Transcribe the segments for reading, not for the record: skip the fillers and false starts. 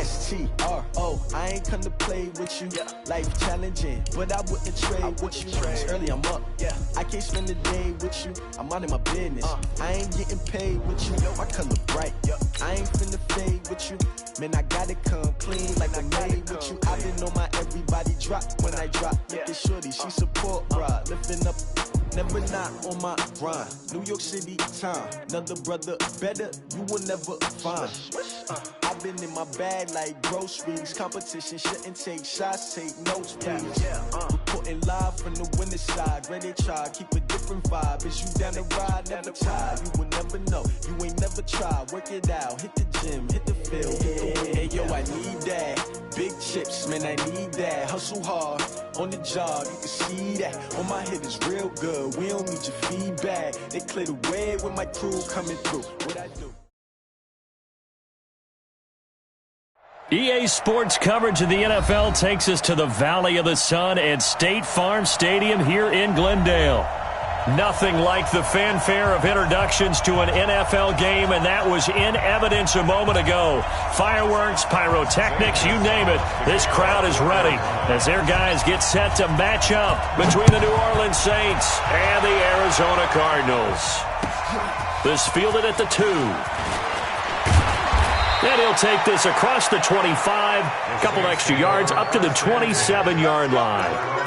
S-T-R-O. I ain't come to play with you. Life challenging, but I wouldn't trade with you. It's early, I'm up. I can't spend the day with you. I'm out of my business. I ain't getting paid with you. My color bright. I ain't finna fade with you. Man, I gotta come clean like I made with you. I didn't know my everybody drop when I drop. Look at shorty, she support rod. Lifting up, never not on my grind. New York City time, another brother better, you will never find. I've been in my bag like groceries. Competition shouldn't take shots, take notes, please. Reporting live from the winter side. Ready to try, keep a different vibe. Is you down the ride, never tired. You will never know, you ain't never tried. Work it out, hit the gym, hit the field. Hey yo, I need that. Big chips, man, I need that. Hustle hard, on the job, you can see that. On my head is real good, we don't need your feedback. They clear the way with my crew coming through. What I do? EA Sports coverage of the NFL takes us to the Valley of the Sun at State Farm Stadium here in Glendale. Nothing like the fanfare of introductions to an NFL game, and that was in evidence a moment ago. Fireworks, pyrotechnics, you name it. This crowd is ready as their guys get set to match up between the New Orleans Saints and the Arizona Cardinals. This fielded at the 2. And he'll take this across the 25, a couple extra yards, up to the 27-yard line.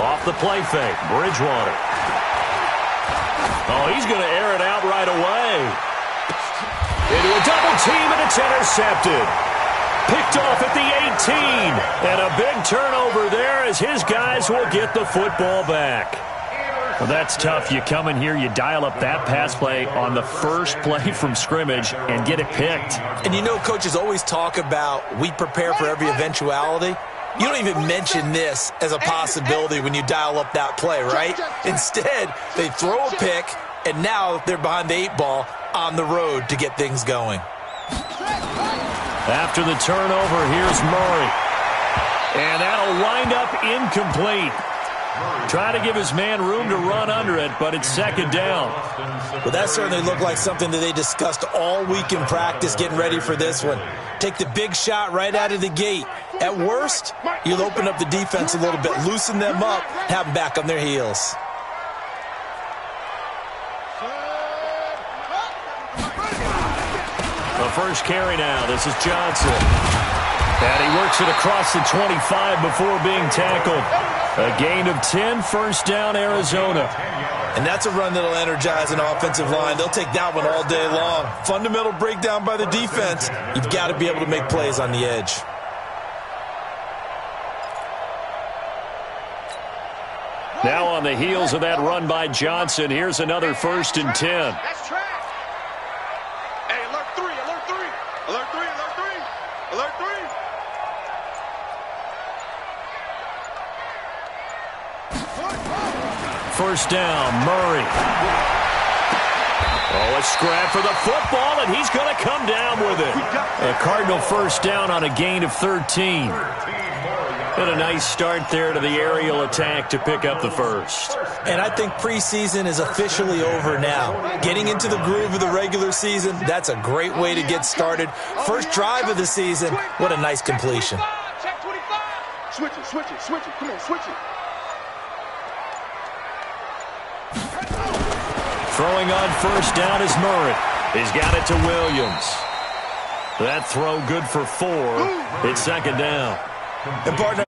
Off the play fake, Bridgewater. Oh, he's going to air it out right away. Into a double team, and it's intercepted. Picked off at the 18. And a big turnover there as his guys will get the football back. Well, that's tough. You come in here, you dial up that pass play on the first play from scrimmage and get it picked. And you know, coaches always talk about we prepare for every eventuality. You don't even mention this as a possibility when you dial up that play, right? Instead, they throw a pick, and now they're behind the 8 ball on the road to get things going. After the turnover, here's Murray. And that'll wind up incomplete. Trying to give his man room to run under it, but it's second down. Well, that certainly looked like something that they discussed all week in practice getting ready for this one. Take the big shot right out of the gate. At worst, you'll open up the defense a little bit, loosen them up, have them back on their heels. The first carry now. This is Johnson. And he works it across the 25 before being tackled. A gain of 10, first down, Arizona. And that's a run that'll energize an offensive line. They'll take that one all day long. Fundamental breakdown by the defense. You've got to be able to make plays on the edge. Now on the heels of that run by Johnson, here's another 1st and 10. That's track. Hey, alert 3, alert 3. Alert 3, alert 3. Alert 3. First down, Murray. Oh, a scrap for the football, and he's going to come down with it. A Cardinal first down on a gain of 13. And a nice start there to the aerial attack to pick up the first. And I think preseason is officially over now. Getting into the groove of the regular season, that's a great way to get started. First drive of the season, what a nice completion. Check 25. Switch it, switch it, switch it. Come on, switch it. Throwing on first down is Murray. He's got it to Williams. That throw good for 4. It's second down. And partner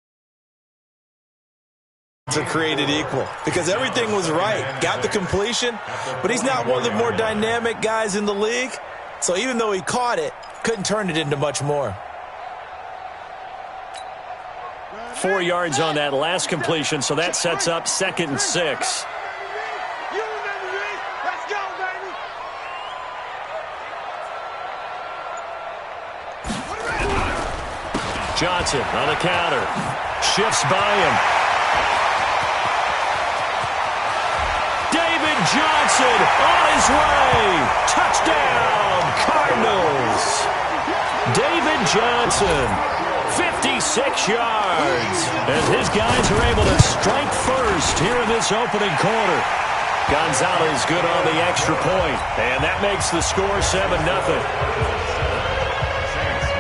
are created equal because everything was right. Got the completion, but he's not one of the more dynamic guys in the league. So even though he caught it, couldn't turn it into much more. 4 yards on that last completion, so that sets up 2nd and 6. Johnson on the counter. Shifts by him. David Johnson on his way. Touchdown, Cardinals. David Johnson, 56 yards. As his guys are able to strike first here in this opening quarter. Gonzalez good on the extra point, and that makes the score 7-0.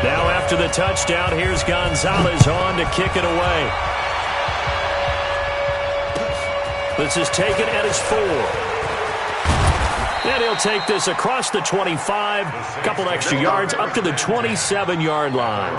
Now after the touchdown, here's Gonzalez on to kick it away. This is taken at his 4. And he'll take this across the 25, a couple extra yards up to the 27-yard line.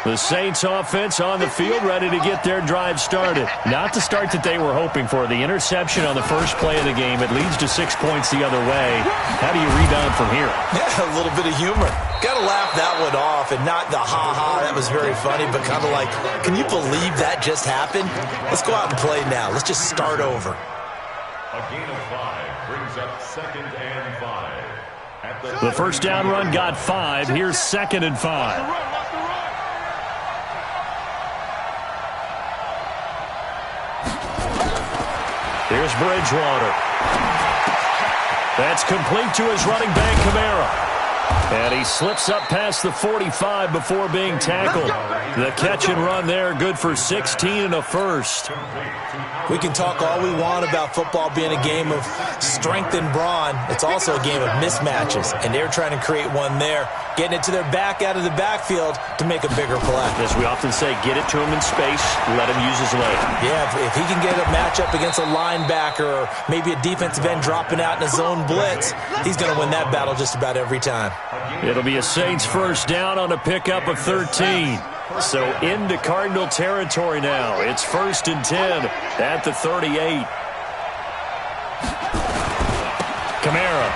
The Saints offense on the field ready to get their drive started. Not the start that they were hoping for. The interception on the first play of the game. It leads to 6 points the other way. How do you rebound from here? Yeah, a little bit of humor. Got to laugh that one off and not the ha-ha. That was very funny, but kind of like, can you believe that just happened? Let's go out and play now. Let's just start over. A gain of 5 brings up 2nd and 5. The first down run got 5. Here's 2nd and 5. Here's Bridgewater. That's complete to his running back, Kamara. And he slips up past the 45 before being tackled. The catch and run there, good for 16 and a first. We can talk all we want about football being a game of strength and brawn. It's also a game of mismatches, and they're trying to create one there, getting it to their back out of the backfield to make a bigger play. As we often say, get it to him in space, let him use his leg. Yeah, if he can get a matchup against a linebacker or maybe a defensive end dropping out in a zone blitz, he's going to win that battle just about every time. It'll be a Saints first down on a pickup of 13. So into Cardinal territory now. It's 1st and 10 at the 38. Kamara.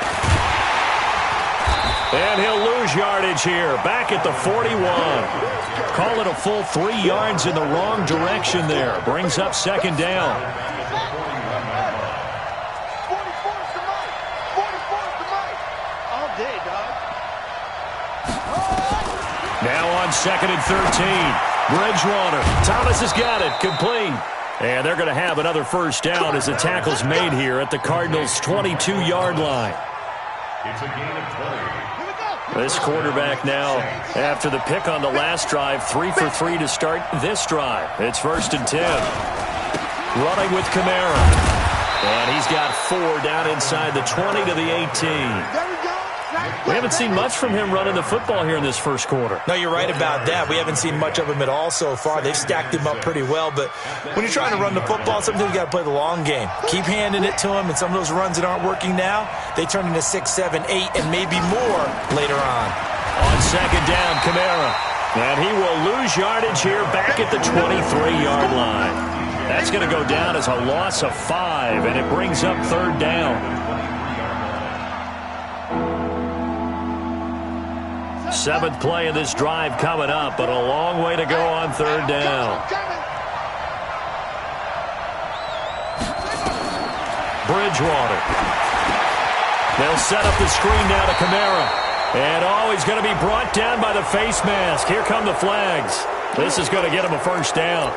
And he'll lose yardage here. Back at the 41. Call it a full 3 yards in the wrong direction there. Brings up 2nd down. Now on 2nd and 13. Bridgewater. Thomas has got it. Complete. And they're going to have another first down as the tackle's made here at the Cardinals' 22-yard line. It's a gain of 20. This quarterback now, after the pick on the last drive, 3 for 3 to start this drive. It's 1st and 10. Running with Kamara. And he's got 4 down inside the 20 to the 18. We haven't seen much from him running the football here in this first quarter. No, you're right about that. We haven't seen much of him at all so far. They've stacked him up pretty well, but when you're trying to run the football, sometimes you got to play the long game. Keep handing it to him, and some of those runs that aren't working now, they turn into 6, 7, 8, and maybe more later on. On 2nd down, Kamara. And he will lose yardage here back at the 23-yard line. That's going to go down as a loss of 5, and it brings up 3rd down. 7th play of this drive coming up, but a long way to go on 3rd down. Bridgewater. They'll set up the screen now to Kamara. And he's going to be brought down by the face mask. Here come the flags. This is going to get him a first down.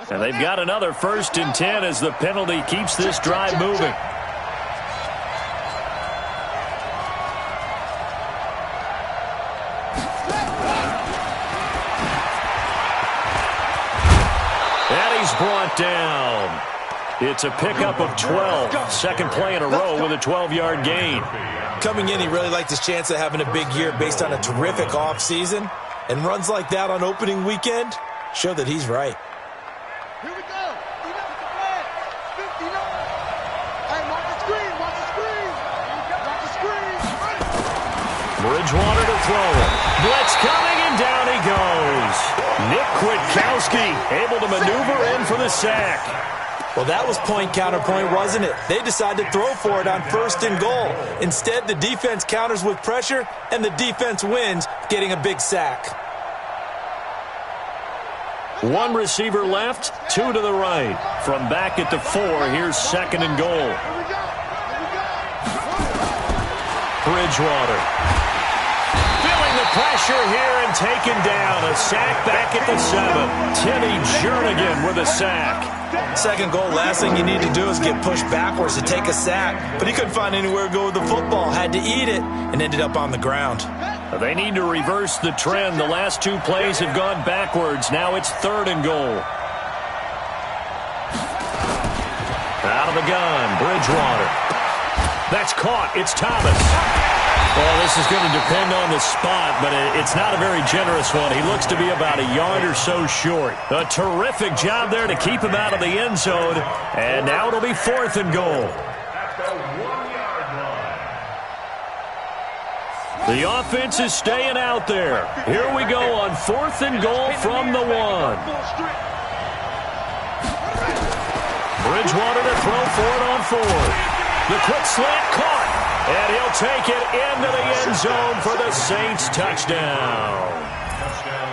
And they've got another 1st and 10 as the penalty keeps this drive moving. And he's brought down. It's a pickup of 12. 2nd play in a row with a 12-yard gain. Coming in, he really liked his chance of having a big year based on a terrific offseason. And runs like that on opening weekend show that he's right. Here we go. He knows the flag. 59. Hey, watch the screen. Watch the screen. Watch the screen. Bridgewater to throw it. Blitz coming, and down he goes. Nick Kwiatkowski able to maneuver in for the sack. Well, that was point counterpoint, wasn't it? They decided to throw for it on 1st and goal. Instead, the defense counters with pressure, and the defense wins, getting a big sack. One receiver left, 2 to the right. From back at the 4, here's 2nd and goal. Bridgewater. Feeling the pressure here and taken down. A sack back at the 7. Timmy Jernigan with a sack. 2nd goal, last thing you need to do is get pushed backwards to take a sack. But he couldn't find anywhere to go with the football. Had to eat it and ended up on the ground. They need to reverse the trend. The last 2 plays have gone backwards. Now it's 3rd and goal. Out of the gun, Bridgewater. That's caught. It's Thomas. Well, this is going to depend on the spot, but it's not a very generous one. He looks to be about a yard or so short. A terrific job there to keep him out of the end zone. And now it'll be 4th and goal. The offense is staying out there. Here we go on 4th and goal from the 1. Bridgewater to throw for it on 4th. The quick slant caught. And he'll take it into the end zone for the Saints touchdown.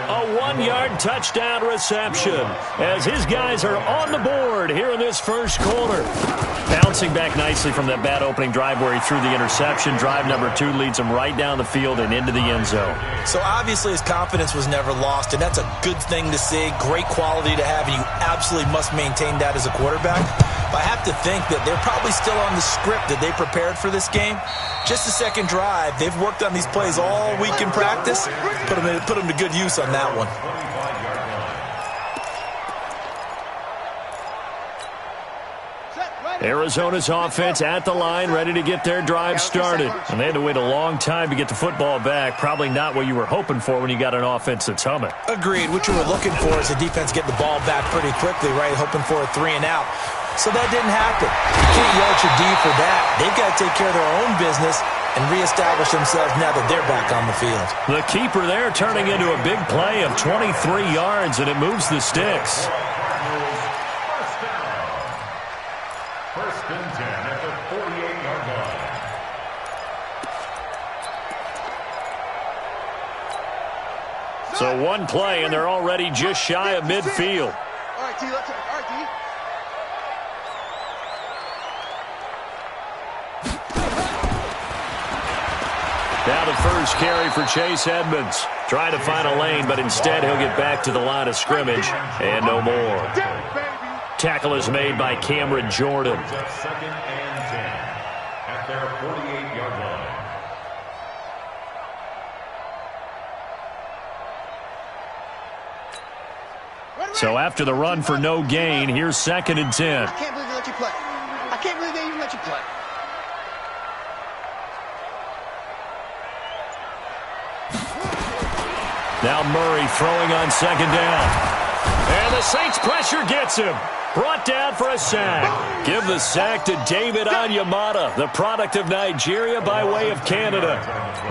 A 1-yard touchdown reception as his guys are on the board here in this first quarter. Bouncing back nicely from that bad opening drive where he threw the interception. Drive number 2 leads him right down the field and into the end zone. So obviously his confidence was never lost, and that's a good thing to see. Great quality to have, and you absolutely must maintain that as a quarterback. But I have to think that they're probably still on the script that they prepared for this game. Just the 2nd drive. They've worked on these plays all week in practice. Put them to good use on that one. Arizona's offense at the line, ready to get their drive started. And they had to wait a long time to get the football back. Probably not what you were hoping for when you got an offense that's humming. Agreed. What you were looking for is the defense getting the ball back pretty quickly, right? Hoping for a 3 and out. So that didn't happen. You can't yell at your D for that. They've got to take care of their own business and reestablish themselves now that they're back on the field. The keeper there turning into a big play of 23 yards, and it moves the sticks. First and 10 at the 48-yard line. So 1 play, and they're already just shy of midfield. All right, T, let's go. All right, T. Now the first carry for Chase Edmonds. Trying to find a lane, but instead he'll get back to the line of scrimmage and no more. Tackle is made by Cameron Jordan. 2nd and 10 at their 48-yard line. So after the run for no gain, here's 2nd and 10. I can't believe they let you play. I can't believe they even let you play. Now Murray throwing on 2nd down. And the Saints pressure gets him. Brought down for a sack. Give the sack to David Onyemata, the product of Nigeria by way of Canada.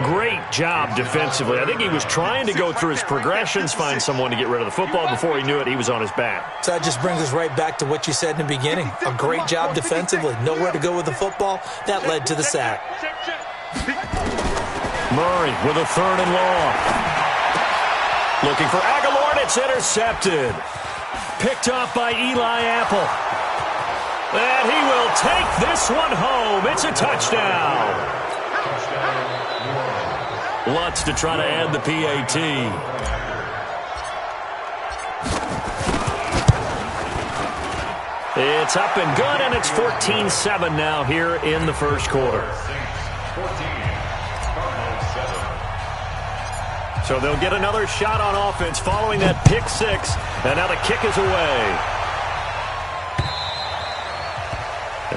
Great job defensively. I think he was trying to go through his progressions, find someone to get rid of the football. Before he knew it, he was on his back. So that just brings us right back to what you said in the beginning. A great job defensively. Nowhere to go with the football. That led to the sack. Murray with a 3rd and long. Looking for Aguilar, and it's intercepted. Picked off by Eli Apple. And he will take this one home. It's a touchdown. Lutz to try to add the PAT. It's up and good, and it's 14-7 now here in the first quarter. So they'll get another shot on offense following that pick 6. And now the kick is away.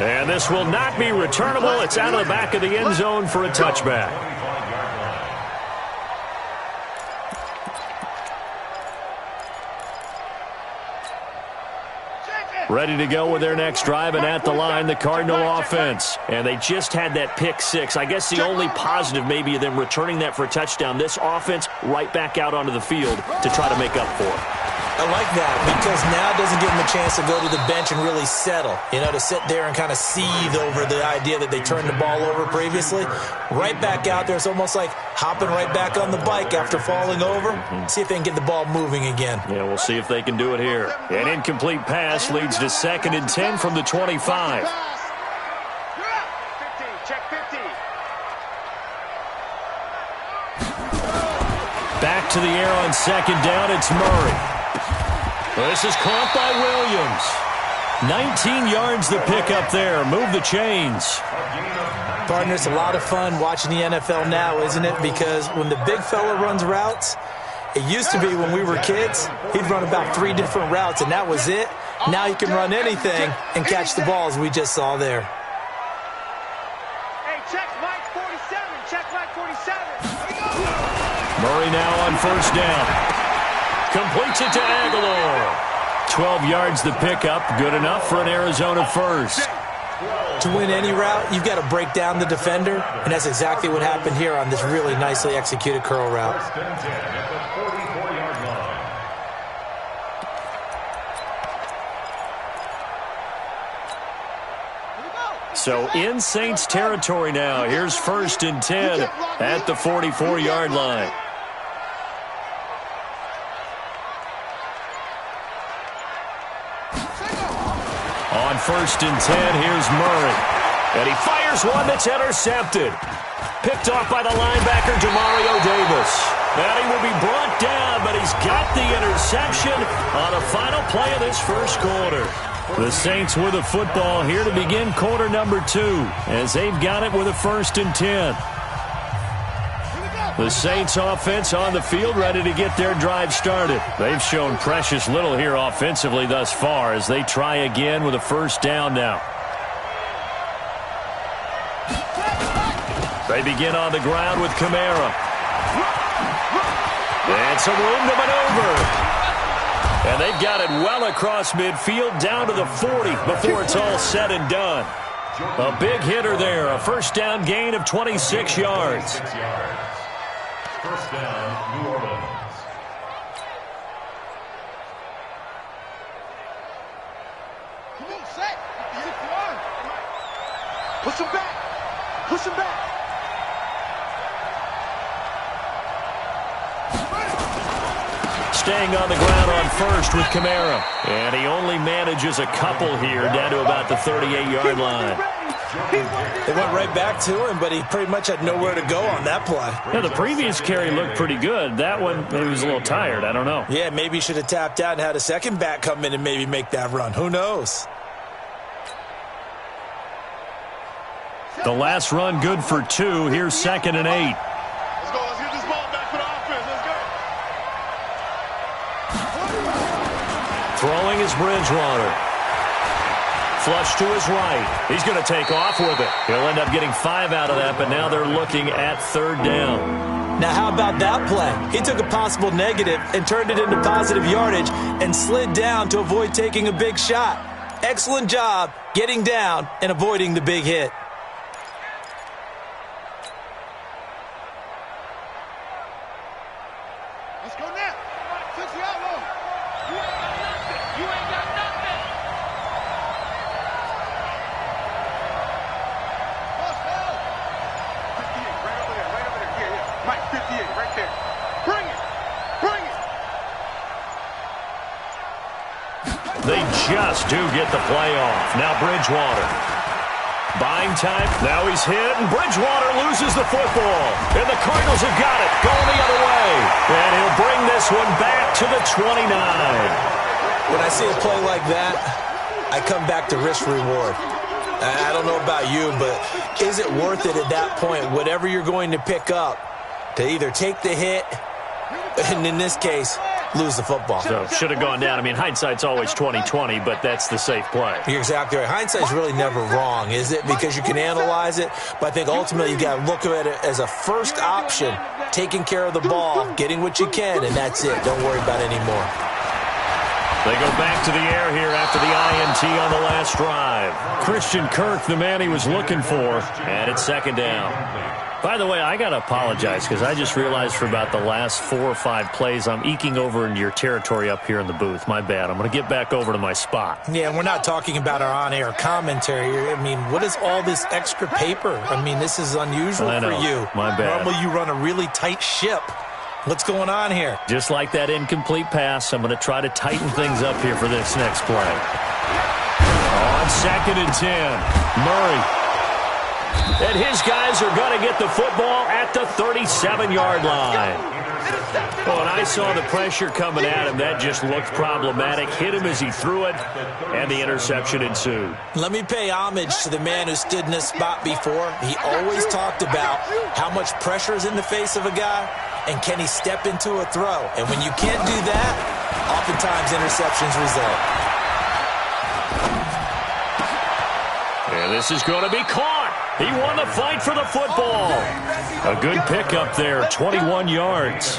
And this will not be returnable. It's out of the back of the end zone for a touchback. Ready to go with their next drive, and at the line, the Cardinal offense. And they just had that pick 6. I guess the only positive maybe of them returning that for a touchdown. This offense right back out onto the field to try to make up for it. I like that because now it doesn't give them a chance to go to the bench and really settle, to sit there and kind of seethe over the idea that they turned the ball over previously. Right back out there. It's almost like hopping right back on the bike after falling over. See if they can get the ball moving again. Yeah, we'll see if they can do it here. An incomplete pass leads to 2nd and 10 from the 25. Back to the air on 2nd down, it's Murray. This is caught by Williams. 19 yards the pickup there. Move the chains. Partner, it's a lot of fun watching the NFL now, isn't it? Because when the big fella runs routes, it used to be when we were kids, he'd run about 3 different routes, and that was it. Now he can run anything and catch the balls we just saw there. Hey, check Mike 47. Check Mike 47. Murray now on 1st down. Completes it to Aguilar. 12 yards the pickup. Good enough for an Arizona first. To win any route, you've got to break down the defender, and that's exactly what happened here on this really nicely executed curl route. So in Saints territory now. Here's 1st and 10 at the 44-yard line. On 1st and 10, here's Murray. And he fires one that's intercepted. Picked off by the linebacker, Demario Davis. And he will be brought down, but he's got the interception on a final play of this first quarter. The Saints with the football here to begin quarter number 2, as they've got it with a 1st and 10. The Saints offense on the field, ready to get their drive started. They've shown precious little here offensively thus far as they try again with a 1st down now. They begin on the ground with Kamara. And some room to maneuver. And they've got it well across midfield down to the 40 before it's all said and done. A big hitter there, a 1st down gain of 26 yards. 1st down, New Orleans. Come on, set. Push him back. Push him back. Staying on the ground on 1st with Kamara. And he only manages a couple here down to about the 38-yard line. They went right back to him, but he pretty much had nowhere to go on that play. Yeah, the previous carry looked pretty good. That one, maybe he was a little tired. I don't know. Yeah, maybe he should have tapped out and had a second back come in and maybe make that run. Who knows? The last run good for 2. Here's 2nd and 8. Let's go. Let's get this ball back for the offense. Let's go. Throwing is Bridgewater. Flush to his right. He's going to take off with it. He'll end up getting 5 out of that, but now they're looking at 3rd down. Now, how about that play? He took a possible negative and turned it into positive yardage and slid down to avoid taking a big shot. Excellent job getting down and avoiding the big hit. Let's go now. 60 out low. You ain't got nothing. You ain't got nothing. Let's go. 58, right over there, right over there. Yeah, yeah. Mike, 58, right there. Bring it. Bring it. They just do get the play off. Now Bridgewater. Buying time. Now he's hit, and Bridgewater loses the football. And the Cardinals have got it. Going the other way. And he'll bring this one back to the 29. When I see a play like that, I come back to risk reward. I don't know about you, but is it worth it at that point, whatever you're going to pick up, to either take the hit, and in this case, lose the football? So should have gone down. I mean, hindsight's always 20/20, but that's the safe play. You're exactly right. Hindsight's really never wrong, is it? Because you can analyze it, but I think ultimately you got to look at it as a first option, taking care of the ball, getting what you can, and that's it. Don't worry about it anymore. They go back to the air here after the INT on the last drive. Christian Kirk, the man he was looking for, and it's second down. By the way, I got to apologize because I just realized for about the last 4 or 5 plays, I'm eking over into your territory up here in the booth. My bad. I'm going to get back over to my spot. Yeah, and we're not talking about our on-air commentary here. I mean, what is all this extra paper? I mean, this is unusual for you. My bad. Normally you run a really tight ship. What's going on here? Just like that incomplete pass, I'm going to try to tighten things up here for this next play. On 2nd and 10, Murray. And his guys are going to get the football at the 37-yard line. Oh, and I saw the pressure coming at him. That just looked problematic. Hit him as he threw it, and the interception ensued. Let me pay homage to the man who stood in this spot before. He always talked about how much pressure is in the face of a guy, and can he step into a throw. And when you can't do that, oftentimes interceptions result. And this is going to be caught. He won the fight for the football. A good pickup there, 21 yards.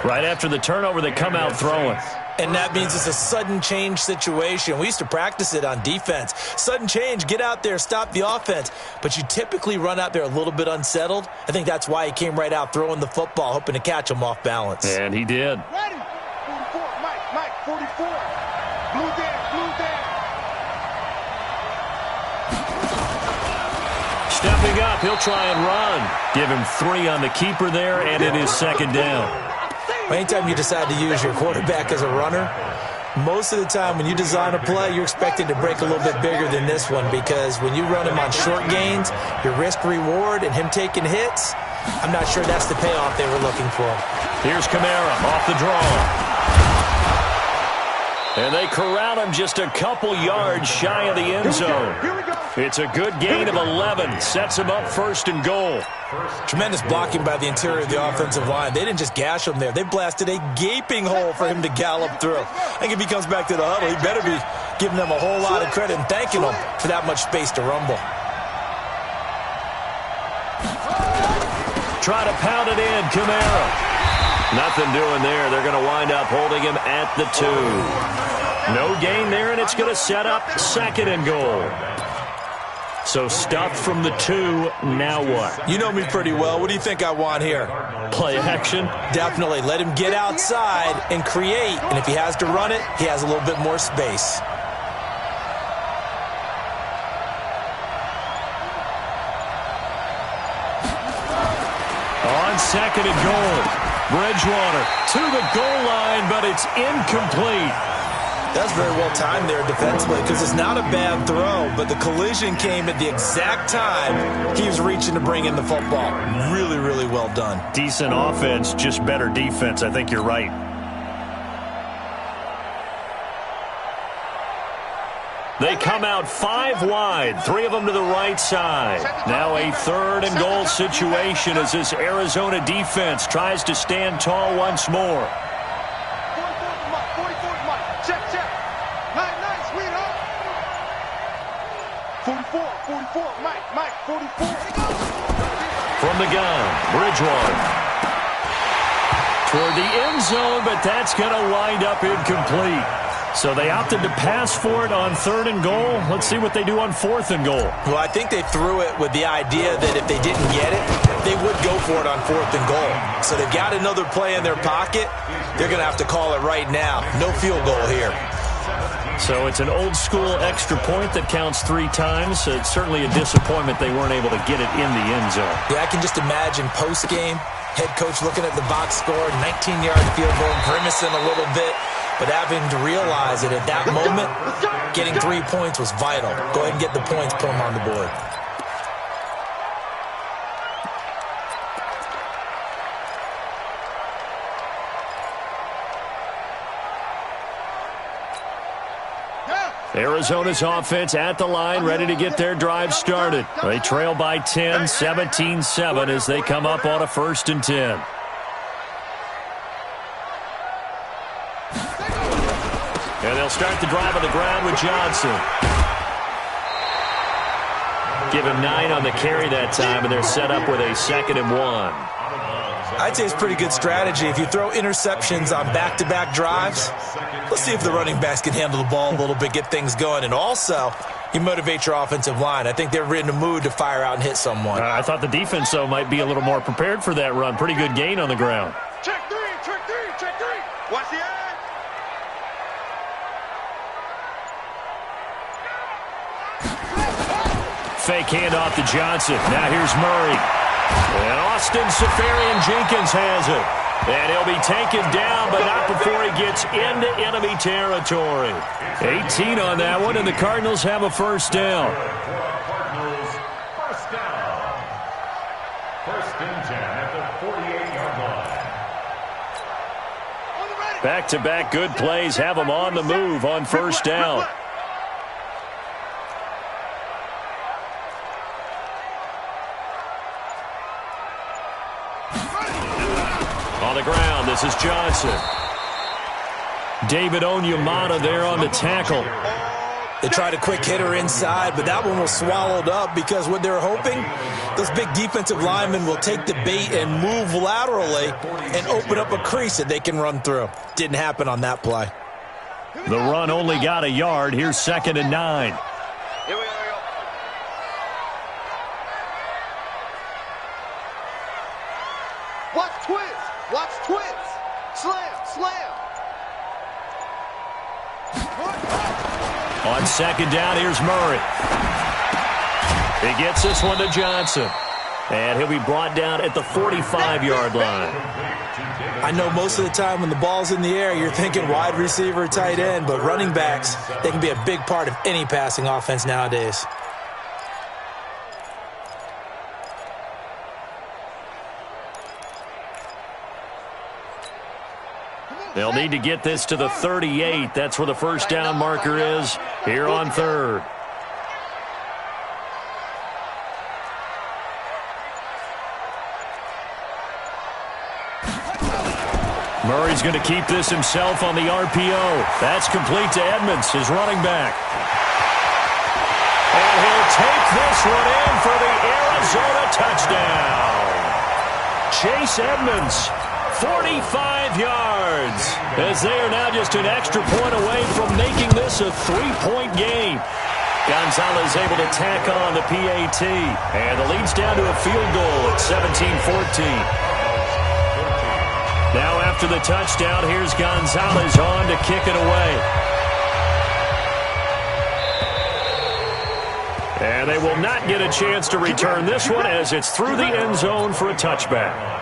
Right after the turnover, they come out throwing. And that means it's a sudden change situation. We used to practice it on defense. Sudden change, get out there, stop the offense. But you typically run out there a little bit unsettled. I think that's why he came right out throwing the football, hoping to catch him off balance. And he did. Ready? 44, Mike, 44. Blue down. Stepping up, he'll try and run. Give him 3 on the keeper there, and it is second down. Anytime you decide to use your quarterback as a runner, most of the time when you design a play, you're expected to break a little bit bigger than this one, because when you run him on short gains, your risk-reward and him taking hits, I'm not sure that's the payoff they were looking for. Here's Kamara off the draw. And they corral him just a couple yards shy of the end zone. It's a good gain of 11. Sets him up 1st and goal. Tremendous blocking by the interior of the offensive line. They didn't just gash him there. They blasted a gaping hole for him to gallop through. I think if he comes back to the huddle, he better be giving them a whole lot of credit and thanking them for that much space to rumble. Try to pound it in, Kamara. Nothing doing there. They're going to wind up holding him at the 2. No gain there, and it's going to set up 2nd and goal. So stuffed from the 2, now what? You know me pretty well. What do you think I want here? Play action? Definitely. Let him get outside and create. And if he has to run it, he has a little bit more space. On 2nd and goal. Bridgewater to the goal line, but it's incomplete. That's very well timed there defensively, because it's not a bad throw, but the collision came at the exact time he was reaching to bring in the football. Really, really well done. Decent offense, just better defense. I think you're right. They come out 5 wide, 3 of them to the right side. Now a 3rd and goal situation as this Arizona defense tries to stand tall once more. 44, Mike, 44. From the gun, Bridgewater. Toward the end zone, but that's going to wind up incomplete. So they opted to pass for it on 3rd and goal. Let's see what they do on 4th and goal. Well, I think they threw it with the idea that if they didn't get it, they would go for it on 4th and goal. So they've got another play in their pocket. They're going to have to call it right now. No field goal here. So it's an old-school extra point that counts 3 times. It's certainly a disappointment they weren't able to get it in the end zone. Yeah, I can just imagine post-game, head coach looking at the box score, 19-yard field goal, grimacing a little bit, but having to realize that at that moment, getting 3 points was vital. Go ahead and get the points, put them on the board. Arizona's offense at the line, ready to get their drive started. They trail by 10, 17-7 as they come up on a 1st and 10. And they'll start the drive on the ground with Johnson. Give him 9 on the carry that time, and they're set up with a 2nd and 1. I'd say it's pretty good strategy. If you throw interceptions on back-to-back drives, let's see if the running backs can handle the ball a little bit, get things going. And also, you motivate your offensive line. I think they're in the mood to fire out and hit someone. I thought the defense, though, might be a little more prepared for that run. Pretty good gain on the ground. Check three, check three, check three. Watch the eye. Fake handoff to Johnson. Now here's Murray. And Austin Safarian-Jenkins has it. And he'll be taken down, but not before he gets into enemy territory. 18 on that one, and the Cardinals have a first down. Cardinals, first down. First and 10 at the 48-yard line. Back-to-back good plays have them on the move on first down. On the ground, this is Johnson. David Onyemata there on the tackle. They tried a quick hitter inside, but that one was swallowed up because what they're hoping, those big defensive linemen will take the bait and move laterally and open up a crease that they can run through. Didn't happen on that play. The run only got a yard. Here's 2nd and 9. Here we go. Watch twist. Watch twist. Slam, slam. On 2nd down, here's Murray. He gets this one to Johnson. And he'll be brought down at the 45-yard line. I know most of the time when the ball's in the air, you're thinking wide receiver, tight end, but running backs, they can be a big part of any passing offense nowadays. They'll need to get this to the 38. That's where the first down marker is here on 3rd. Murray's going to keep this himself on the RPO. That's complete to Edmonds, his running back. And he'll take this one in for the Arizona touchdown. Chase Edmonds, 45 yards, as they are now just an extra point away from making this a 3-point game. Gonzalez able to tack on the PAT, and the lead's down to a field goal at 17-14. Now after the touchdown, here's Gonzalez on to kick it away. And they will not get a chance to return this one as it's through the end zone for a touchback.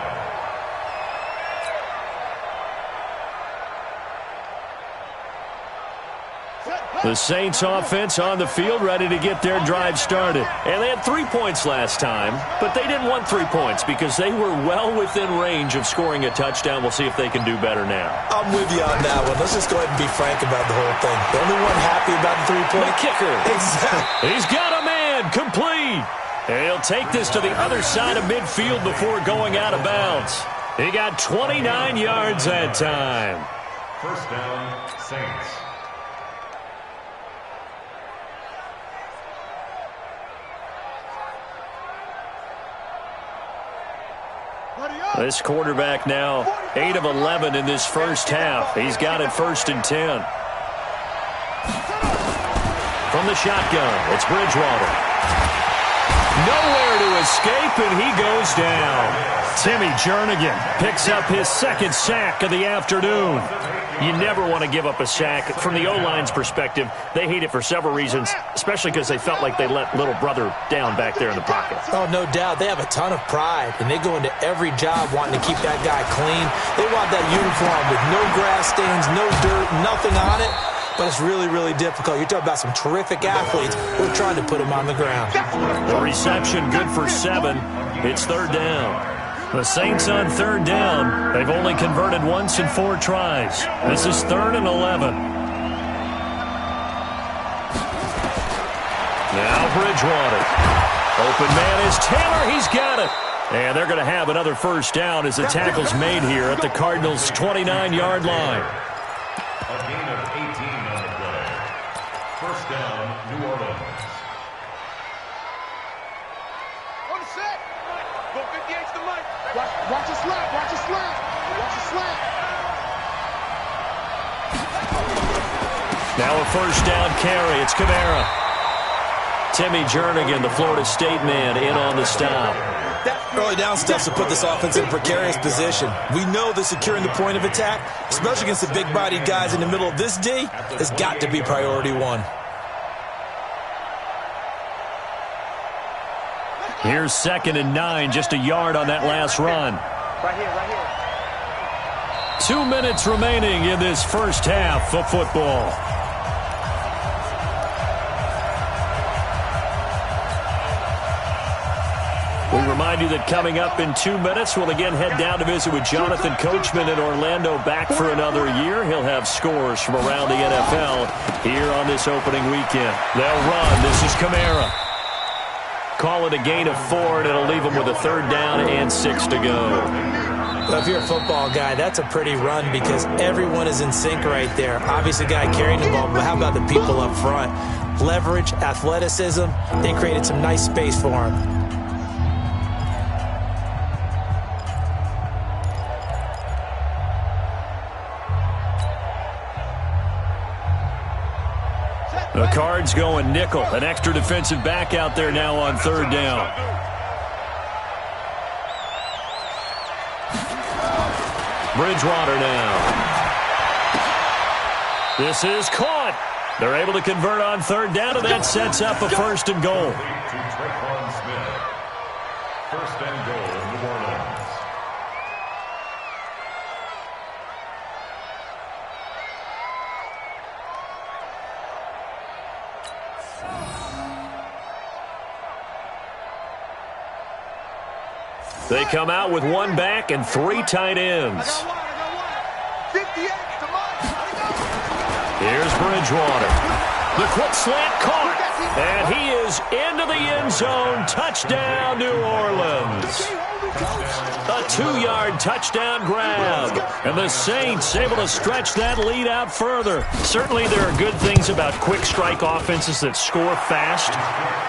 The Saints offense on the field ready to get their drive started. And they had 3 points last time, but they didn't want 3 points because they were well within range of scoring a touchdown. We'll see if they can do better now. I'm with you on that one. Let's just go ahead and be frank about the whole thing. The only one happy about the 3-point. The kicker. Exactly. He's got a man complete. And he'll take this to the other side of midfield before going out of bounds. He got 29 yards that time. First down, Saints. This quarterback now 8 of 11 in this first half. He's got it 1st and 10. From the shotgun, it's Bridgewater. Nowhere to escape, and he goes down. Timmy Jernigan picks up his 2nd sack of the afternoon. You never want to give up a sack. From the O-line's perspective, they hate it for several reasons, especially because they felt like they let little brother down back there in the pocket. Oh, no doubt. They have a ton of pride, and they go into every job wanting to keep that guy clean. They want that uniform with no grass stains, no dirt, nothing on it. But it's really, really difficult. You're talking about some terrific athletes. We're trying to put them on the ground. The reception good for 7. It's 3rd down. The Saints on 3rd down. They've only converted once in 4 tries. This is 3rd and 11. Now Bridgewater. Open man is Taylor. He's got it. And they're going to have another first down as the tackle's made here at the Cardinals' 29-yard line. A gain of 18 on the play. First down, New Orleans. On the set. Go 58's the mic. Watch us slant. Watch the slant. Watch the slant. Now a first down carry. It's Kamara. Timmy Jernigan, the Florida State man, in on the stop. Early down steps to put this offense in a precarious position. We know that securing the point of attack, especially against the big-bodied guys in the middle of this D, has got to be priority one. Here's 2nd and 9, just a yard on that last run. Right here, right here. 2 minutes remaining in this first half of football. We remind you that coming up in 2 minutes, we'll again head down to visit with Jonathan Coachman in Orlando, back for another year. He'll have scores from around the NFL here on this opening weekend. They'll run. This is Kamara. Call it a gain of 4, and it'll leave them with a 3rd down and 6 to go. Well, if you're a football guy, that's a pretty run because everyone is in sync right there. Obviously, guy carrying the ball, but how about the people up front? Leverage, athleticism, they created some nice space for him. The Cards going nickel. An extra defensive back out there now on 3rd down. Bridgewater now. This is caught. They're able to convert on 3rd down, and that sets up a 1st and goal. First and goal, New Orleans. They come out with 1 back and 3 tight ends. I got one. 58 to mine. Here's Bridgewater. The quick slant caught. And he is into the end zone. Touchdown, New Orleans. A 2-yard touchdown grab. And the Saints able to stretch that lead out further. Certainly there are good things about quick strike offenses that score fast.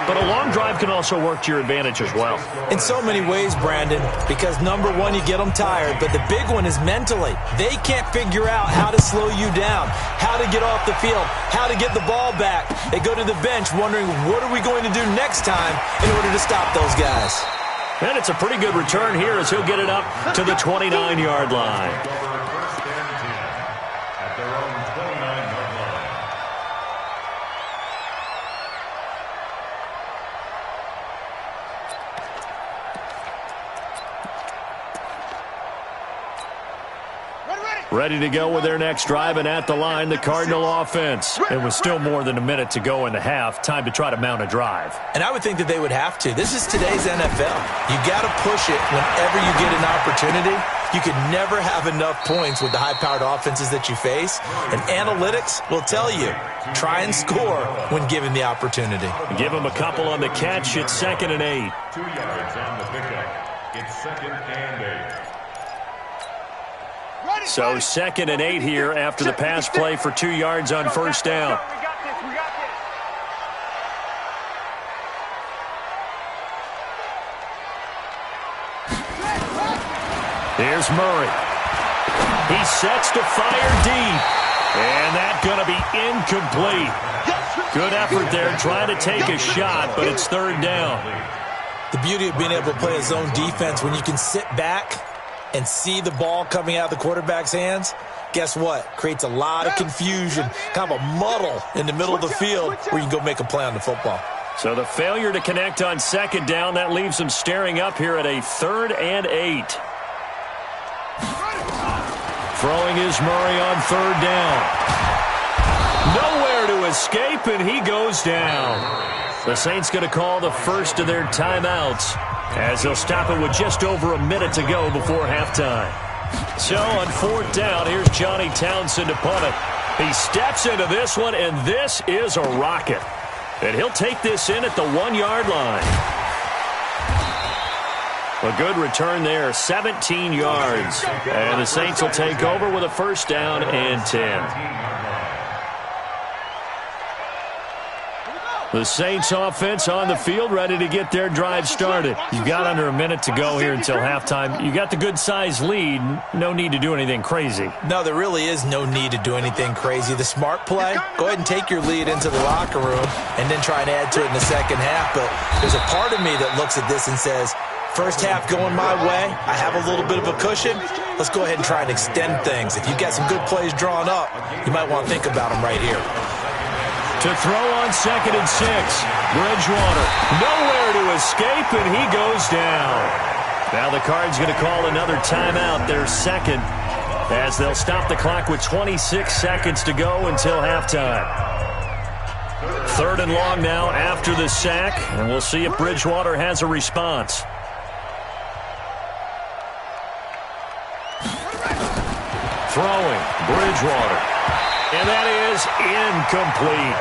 But a long drive can also work to your advantage as well. In so many ways, Brandon, because number one, you get them tired, but the big one is mentally. They can't figure out how to slow you down, how to get off the field, how to get the ball back. They go to the bench wondering, what are we going to do next time in order to stop those guys? And it's a pretty good return here as he'll get it up to the 29-yard line. First and 10 at their own 29-yard line. Ready to go with their next drive, and at the line, the Cardinal offense. It was still more than a minute to go in the half. Time to try to mount a drive. And I would think that they would have to. This is today's NFL. You got to push it whenever you get an opportunity. You can never have enough points with the high-powered offenses that you face. And analytics will tell you, try and score when given the opportunity. Give them a couple on the catch. It's 2nd and 8. 2 yards on the pickup. It's 2nd and 8. So 2nd and 8 here after the pass play for 2 yards on 1st down. We got this. We got this. Here's Murray. He sets to fire deep. And that's going to be incomplete. Good effort there trying to take a shot, but it's 3rd down. The beauty of being able to play a zone defense when you can sit back and see the ball coming out of the quarterback's hands, guess what? Creates a lot of confusion, kind of a muddle in the middle of the field where you can go make a play on the football. So the failure to connect on 2nd down, that leaves them staring up here at a 3rd and 8. Throwing is Murray on 3rd down. Nowhere to escape, and he goes down. The Saints going to call the first of their timeouts, as they'll stop it with just over a minute to go before halftime. So on 4th down, here's Johnny Townsend to punt it. He steps into this one, and this is a rocket. And he'll take this in at the 1-yard line. A good return there, 17 yards. And the Saints will take over with a 1st down and 10. The Saints offense on the field, ready to get their drive started. You've got under a minute to go here until halftime. You got the good-sized lead. No need to do anything crazy. No, there really is no need to do anything crazy. The smart play, go ahead and take your lead into the locker room and then try and add to it in the second half. But there's a part of me that looks at this and says, first half going my way, I have a little bit of a cushion. Let's go ahead and try and extend things. If you've got some good plays drawn up, you might want to think about them right here. To throw on 2nd and 6. Bridgewater nowhere to escape, and he goes down. Now the Cards going to call another timeout, their second, as they'll stop the clock with 26 seconds to go until halftime. 3rd and long now after the sack, and we'll see if Bridgewater has a response. Throwing, Bridgewater. And that is incomplete.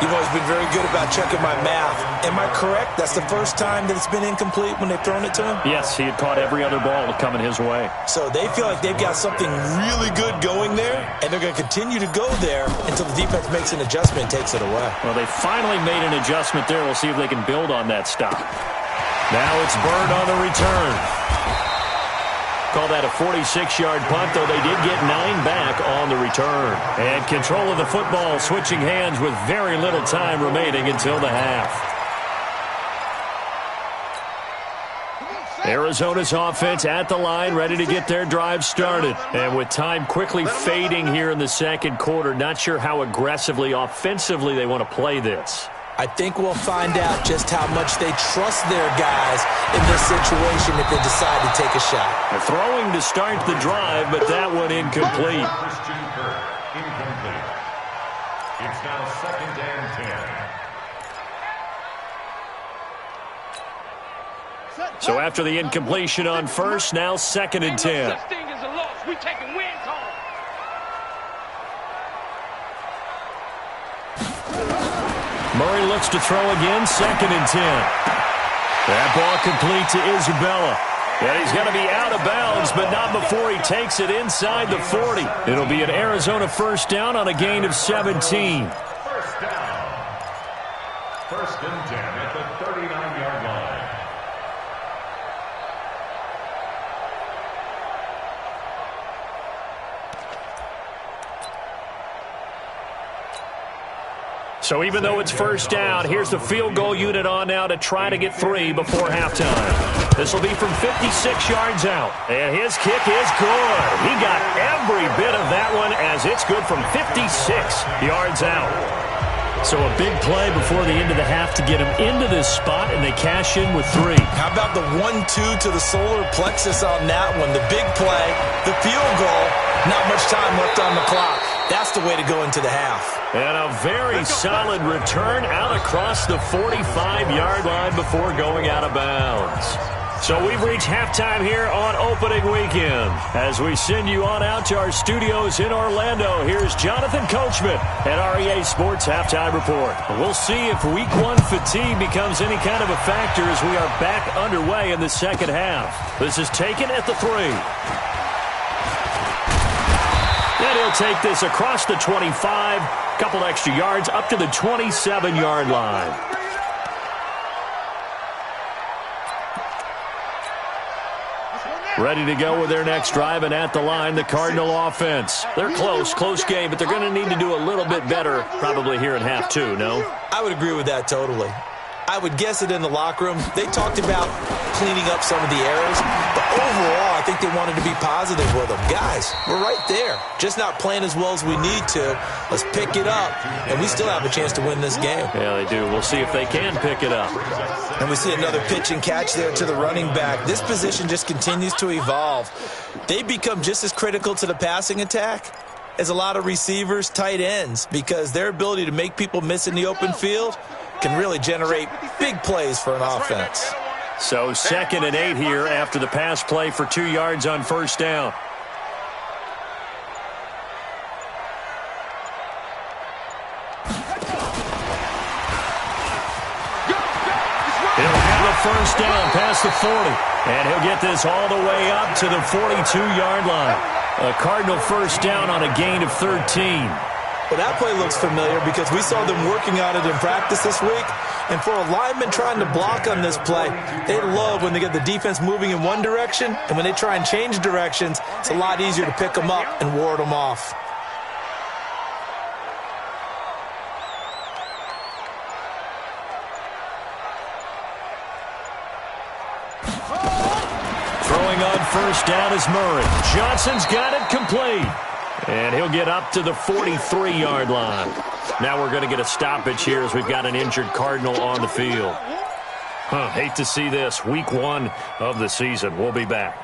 You've always been very good about checking my math. Am I correct? That's the first time that it's been incomplete when they've thrown it to him? Yes, he had caught every other ball coming his way. So they feel like they've got something really good going there, and they're going to continue to go there until the defense makes an adjustment and takes it away. Well, they finally made an adjustment there. We'll see if they can build on that stop. Now it's Bird on the return. Call that a 46-yard punt, though they did get 9 back on the return. And control of the football switching hands with very little time remaining until the half. Arizona's offense at the line, ready to get their drive started. And with time quickly fading here in the second quarter, not sure how aggressively, offensively they want to play this. I think we'll find out just how much they trust their guys in this situation if they decide to take a shot. They're throwing to start the drive, but that one incomplete. Incomplete. It's now 2nd and 10. So after the incompletion on first, now 2nd and 10. Such thing as a loss. We taking wins home. Murray looks to throw again, 2nd and 10. That ball complete to Isabella. And he's going to be out of bounds, but not before he takes it inside the 40. It'll be an Arizona first down on a gain of 17. First down. 1st and 10 at the 39-yard line. So even though it's first down, here's the field goal unit on now to try to get 3 before halftime. This will be from 56 yards out. And his kick is good. He got every bit of that one as it's good from 56 yards out. So a big play before the end of the half to get him into this spot, and they cash in with 3. How about the 1-2 to the solar plexus on that one? The big play, the field goal, not much time left on the clock. That's the way to go into the half. And a very solid return out across the 45-yard line before going out of bounds. So we've reached halftime here on opening weekend. As we send you on out to our studios in Orlando, here's Jonathan Coachman at REA Sports Halftime Report. We'll see if Week 1 fatigue becomes any kind of a factor as we are back underway in the second half. This is taken at the 3. And he'll take this across the 25, couple extra yards up to the 27-yard line. Ready to go with their next drive, and at the line, the Cardinal offense. They're close game, but they're going to need to do a little bit better probably here in half 2, no? I would agree with that totally. I would guess it in the locker room. They talked about cleaning up some of the errors, but overall, I think they wanted to be positive with them. Guys, we're right there. Just not playing as well as we need to. Let's pick it up, and we still have a chance to win this game. Yeah, they do. We'll see if they can pick it up. And we see another pitch and catch there to the running back. This position just continues to evolve. They become just as critical to the passing attack as a lot of receivers, tight ends, because their ability to make people miss in the open field can really generate big plays for an offense. So 2nd and 8 here after the pass play for 2 yards on first down. He'll have a first down past the 40. And he'll get this all the way up to the 42-yard line. A Cardinal first down on a gain of 13. Well, that play looks familiar because we saw them working on it in practice this week. And for a lineman trying to block on this play, they love when they get the defense moving in one direction, and when they try and change directions, it's a lot easier to pick them up and ward them off. Throwing on first down is Murray. Johnson's got it complete. And he'll get up to the 43-yard line. Now we're going to get a stoppage here as we've got an injured Cardinal on the field. Hate to see this. Week 1 of the season. We'll be back.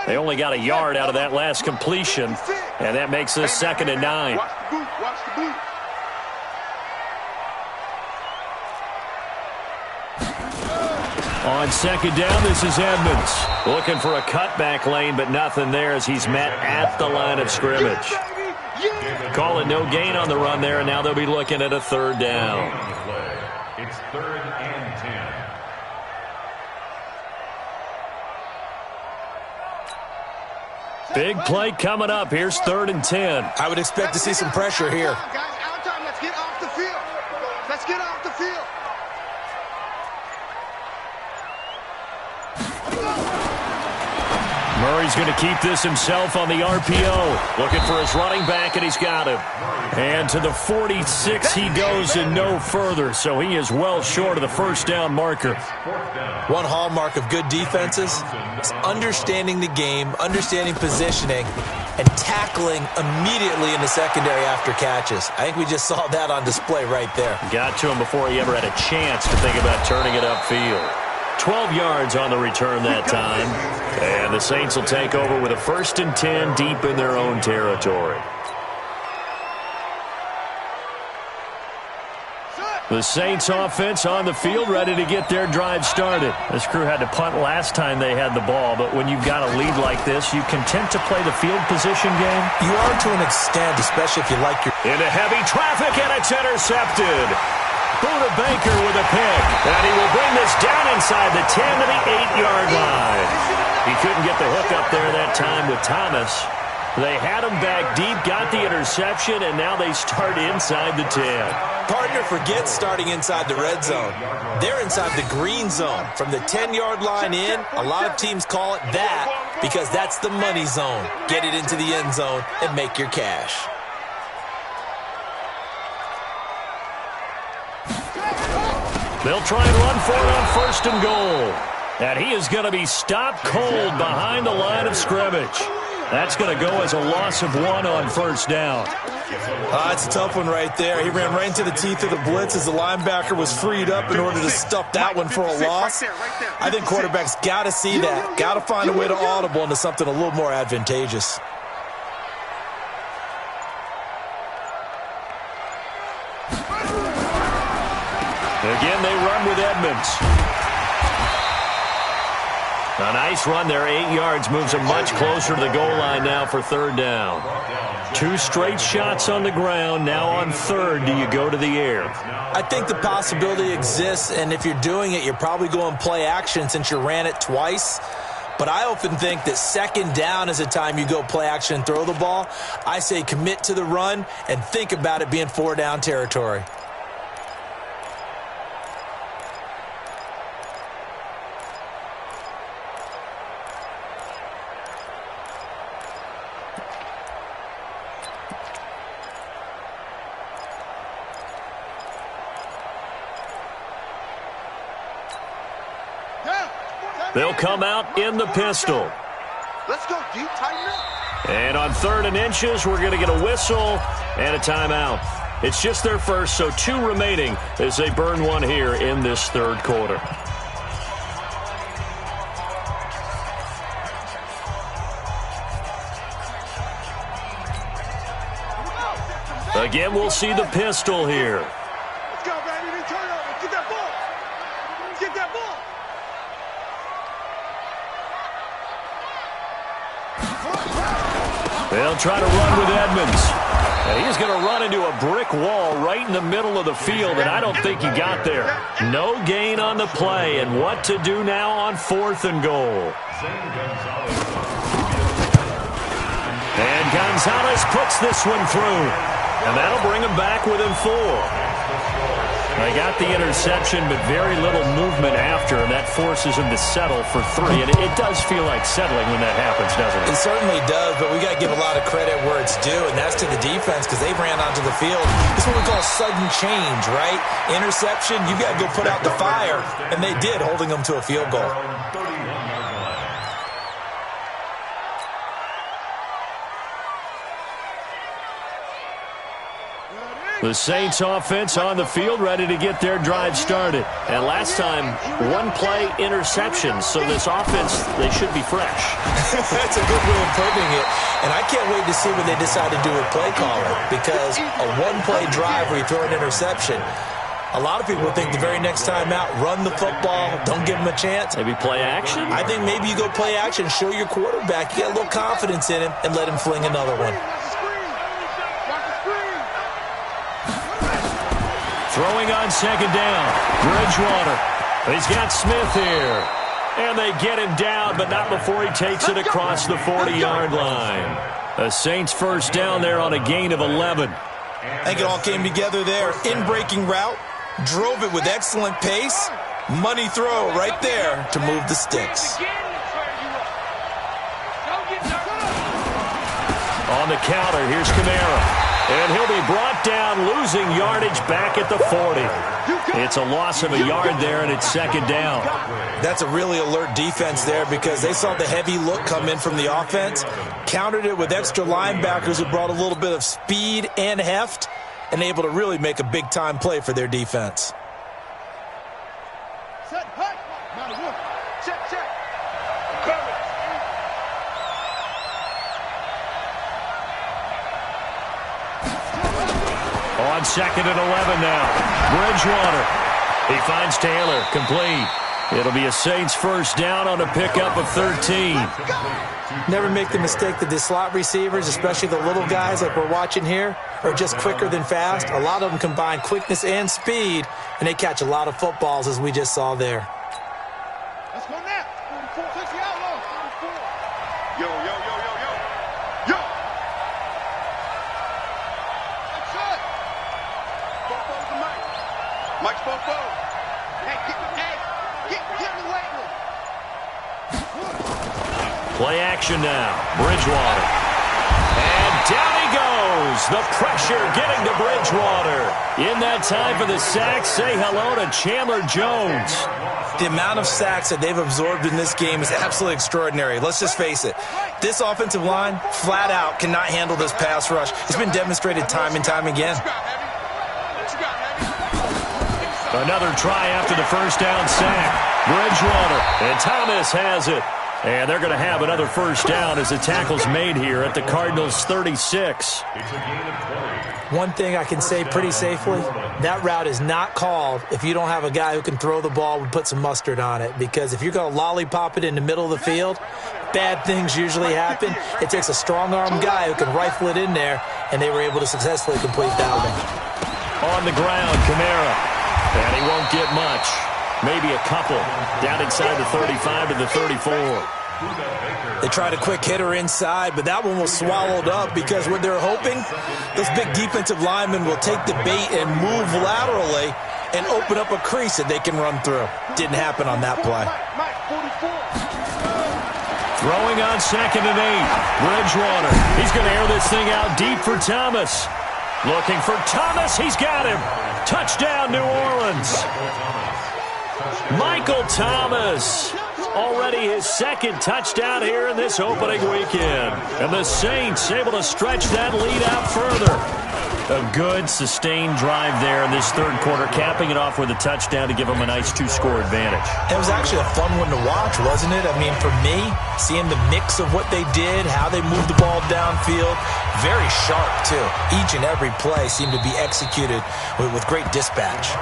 They only got a yard out of that last completion, and that makes this 2nd and 9. Watch the boot. Watch the boot. On 2nd down, this is Edmonds. Looking for a cutback lane, but nothing there as he's met at the line of scrimmage. Call it no gain on the run there, and now they'll be looking at a 3rd down. It's 3rd and 10. Big play coming up. Here's 3rd and 10. I would expect to see some pressure here. Guys, out time. Let's get off the field. Let's get off the field. Murray's going to keep this himself on the RPO. Looking for his running back, and he's got him. And to the 46 he goes and no further, so he is well short of the 1st down marker. One hallmark of good defenses is understanding the game, understanding positioning, and tackling immediately in the secondary after catches. I think we just saw that on display right there. Got to him before he ever had a chance to think about turning it upfield. 12 yards on the return that time. And the Saints will take over with a 1st and 10 deep in their own territory. The Saints offense on the field ready to get their drive started. This crew had to punt last time they had the ball, but when you've got a lead like this, you content to play the field position game? You are to an extent, especially if you like your... Into heavy traffic, and it's intercepted. Buda Baker with a pick, and he will bring this down inside the 10 to the 8-yard line. He couldn't get the hook up there that time with Thomas. They had him back deep, got the interception, and now they start inside the 10. Partner forgets starting inside the red zone. They're inside the green zone. From the 10-yard line in, a lot of teams call it that because that's the money zone. Get it into the end zone and make your cash. They'll try and run for it on 1st and goal. And he is going to be stopped cold behind the line of scrimmage. That's going to go as a loss of 1 on 1st down. That's a tough one right there. He ran right into the teeth of the blitz as the linebacker was freed up in order to stuff that one for a loss. I think quarterbacks got to see that. Got to find a way to audible into something a little more advantageous. Again, they run with Edmonds. A nice run there, 8 yards, moves them much closer to the goal line now for 3rd down. 2 straight shots on the ground. Now on 3rd, do you go to the air? I think the possibility exists, and if you're doing it, you're probably going play action since you ran it twice. But I often think that 2nd down is the time you go play action and throw the ball. I say commit to the run and think about it being 4-down territory. They'll come out in the pistol. Let's go deep, tighten up. And on 3rd and inches, we're going to get a whistle and a timeout. It's just their first, so 2 remaining as they burn one here in this 3rd quarter. Again, we'll see the pistol here. Let's go, baby. Turn over. Get that ball. Get that ball. They'll try to run with Edmonds. And he's going to run into a brick wall right in the middle of the field, and I don't think he got there. No gain on the play, and what to do now on 4th and goal. And Gonzalez puts this one through, and that'll bring him back within 4. They got the interception, but very little movement after, and that forces him to settle for 3. And it does feel like settling when that happens, doesn't it? It certainly does, but we got to give a lot of credit where it's due, and that's to the defense because they ran onto the field. This is what we call sudden change, right? Interception, you got to go put out the fire, and they did, holding them to a field goal. The Saints offense on the field, ready to get their drive started. And last time, 1-play interception, so this offense, they should be fresh. That's a good way of putting it. And I can't wait to see what they decide to do with play calling, because a 1-play drive where you throw an interception, a lot of people think the very next time out, run the football, don't give them a chance. Maybe play action? I think maybe you go play action, show your quarterback, you get a little confidence in him, and let him fling another one. Throwing on 2nd down, Bridgewater. He's got Smith here. And they get him down, but not before he takes it across the 40-yard line. The Saints 1st down there on a gain of 11. I think it all came together there. In-breaking route, drove it with excellent pace. Money throw right there to move the sticks. On the counter, here's Kamara. And he'll be brought down, losing yardage back at the 40. It's a loss of a yard there, and it's 2nd down. That's a really alert defense there because they saw the heavy look come in from the offense, countered it with extra linebackers who brought a little bit of speed and heft, and able to really make a big-time play for their defense. Set, hut. Check, check. On 2nd and 11 now. Bridgewater. He finds Taylor. Complete. It'll be a Saints 1st down on a pickup of 13. Never make the mistake that the slot receivers, especially the little guys like we're watching here, are just quicker than fast. A lot of them combine quickness and speed, and they catch a lot of footballs, as we just saw there. Let's go now. 44. Push the outlaw. 44. Yo. Mike's Bofo. Hey, get in the weight room. Play action now. Bridgewater. And down he goes. The pressure getting to Bridgewater. In that time for the sack, say hello to Chandler Jones. The amount of sacks that they've absorbed in this game is absolutely extraordinary. Let's just face it. This offensive line, flat out, cannot handle this pass rush. It's been demonstrated time and time again. Another try after the 1st down sack. Bridgewater, and Thomas has it. And they're going to have another 1st down as the tackle's made here at the Cardinals' 36. One thing I can say pretty safely, that route is not called if you don't have a guy who can throw the ball and put some mustard on it. Because if you're going to lollipop it in the middle of the field, bad things usually happen. It takes a strong-arm guy who can rifle it in there, and they were able to successfully complete that one. On the ground, Kamara. And he won't get much. Maybe a couple. Down inside the 35 to the 34. They tried a quick hitter inside, but that one was swallowed up because what they're hoping, those big defensive linemen will take the bait and move laterally and open up a crease that they can run through. Didn't happen on that play. Throwing on 2nd and 8. Bridgewater. He's going to air this thing out deep for Thomas. Looking for Thomas. He's got him. Touchdown, New Orleans. Michael Thomas. Already his 2nd touchdown here in this opening weekend. And the Saints able to stretch that lead out further. A good, sustained drive there in this 3rd quarter, capping it off with a touchdown to give them a nice 2-score advantage. It was actually a fun one to watch, wasn't it? I mean, for me, seeing the mix of what they did, how they moved the ball downfield, very sharp, too. Each and every play seemed to be executed with great dispatch.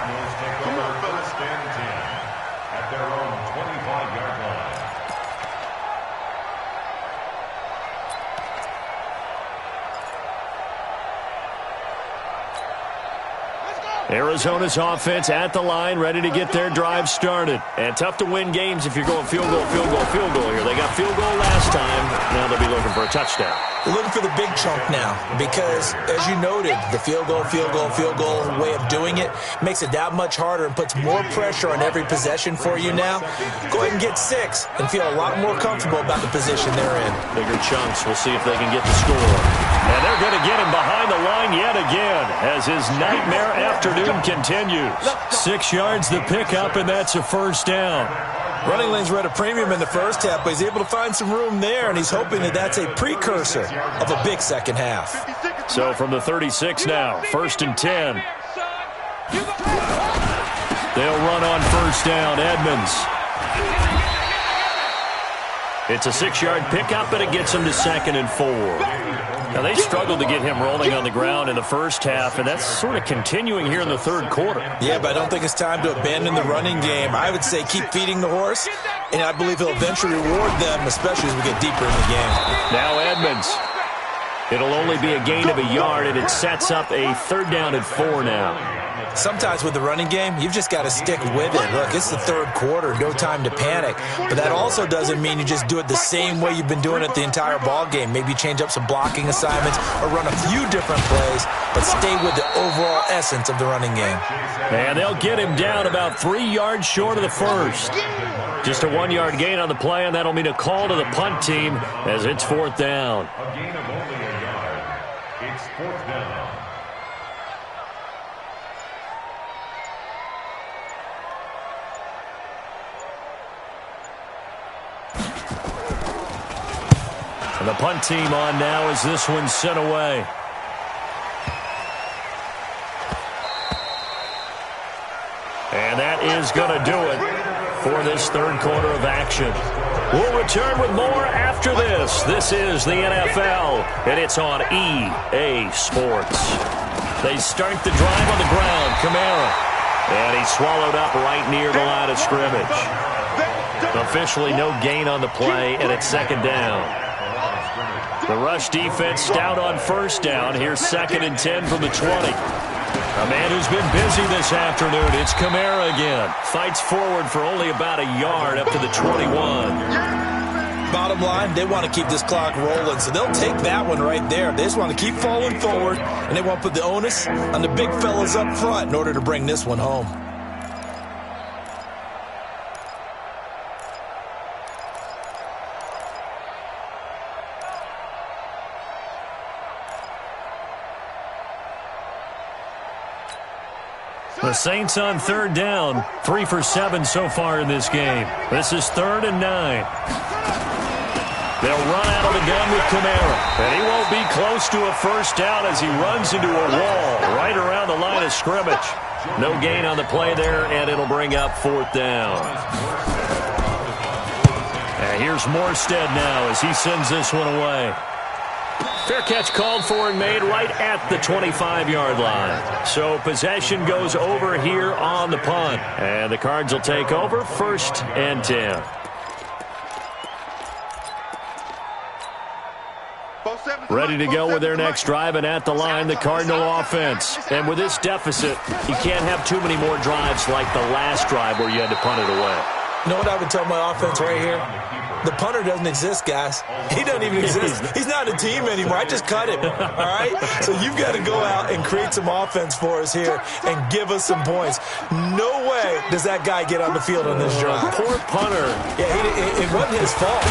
At their own 25-yard line. Arizona's offense at the line, ready to get their drive started. And tough to win games if you're going field goal, field goal, field goal here. They got field goal last time. Now they'll be looking for a touchdown. They're looking for the big chunk now because, as you noted, the field goal way of doing it makes it that much harder and puts more pressure on every possession for you now. Go ahead and get 6 and feel a lot more comfortable about the position they're in. Bigger chunks. We'll see if they can get the score. And they're going to get him behind the line yet again as his nightmare afternoon continues. 6 yards the pickup, and that's a first down. Running lanes were at a premium in the first half, but he's able to find some room there, and he's hoping that that's a precursor of a big second half. So from the 36 now, 1st and 10. They'll run on first down. Edmonds. It's a 6-yard pickup, and it gets him to 2nd and 4. Now, they struggled to get him rolling on the ground in the first half, and that's sort of continuing here in the third quarter. Yeah, but I don't think it's time to abandon the running game. I would say keep feeding the horse, and I believe he'll eventually reward them, especially as we get deeper in the game. Now Edmonds. It'll only be a gain of a yard, and it sets up a 3rd down and 4 now. Sometimes with the running game, you've just got to stick with it. Look, it's the third quarter, no time to panic. But that also doesn't mean you just do it the same way you've been doing it the entire ball game. Maybe change up some blocking assignments or run a few different plays, but stay with the overall essence of the running game. And they'll get him down about 3 yards short of the first. Just a 1-yard gain on the play, and that'll mean a call to the punt team as it's 4th down. A gain of only a yard. It's 4th down. And the punt team on now as this one's sent away. And that is going to do it for this third quarter of action. We'll return with more after this. This is the NFL, and it's on EA Sports. They start the drive on the ground. Kamara. And he's swallowed up right near the line of scrimmage. Officially no gain on the play, and it's 2nd down. The rush defense stout on first down. Here's 2nd and 10 from the 20. A man who's been busy this afternoon. It's Kamara again. Fights forward for only about a yard up to the 21. Bottom line, they want to keep this clock rolling, so they'll take that one right there. They just want to keep falling forward, and they want to put the onus on the big fellas up front in order to bring this one home. The Saints on 3rd down, 3 for 7 so far in this game. This is 3rd and 9. They'll run out of the gun with Kamara, and he won't be close to a first down as he runs into a wall right around the line of scrimmage. No gain on the play there, and it'll bring up 4th down. And here's Morstead now as he sends this one away. Fair catch called for and made right at the 25-yard line. So possession goes over here on the punt. And the Cards will take over 1st and 10. Ready to go with their next drive, and at the line, the Cardinal offense. And with this deficit, you can't have too many more drives like the last drive where you had to punt it away. You know what I would tell my offense right here? The punter doesn't exist, guys. He doesn't even exist. He's not a team anymore. I just cut him, all right? So you've got to go out and create some offense for us here and give us some points. No way does that guy get on the field on this drive. Poor punter. Yeah, it wasn't his fault.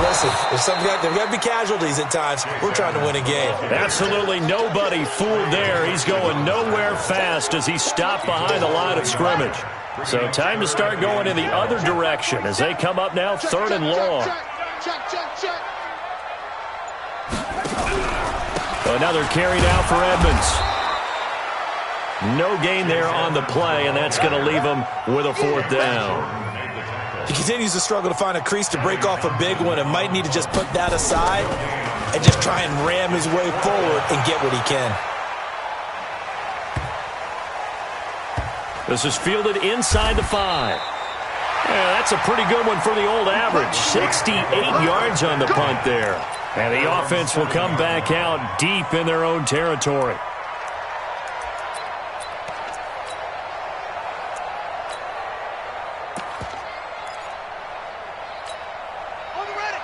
Listen, there's got to be casualties at times. We're trying to win a game. Absolutely nobody fooled there. He's going nowhere fast as he stopped behind the line of scrimmage. So time to start going in the other direction as they come up now 3rd and long. Another carry now for Edmonds. No gain there on the play, and that's going to leave him with a 4th down. He continues to struggle to find a crease to break off a big one and might need to just put that aside and just try and ram his way forward and get what he can. This is fielded inside the 5. Yeah, that's a pretty good one for the old average. 68 yards on the punt there. And the offense will come back out deep in their own territory.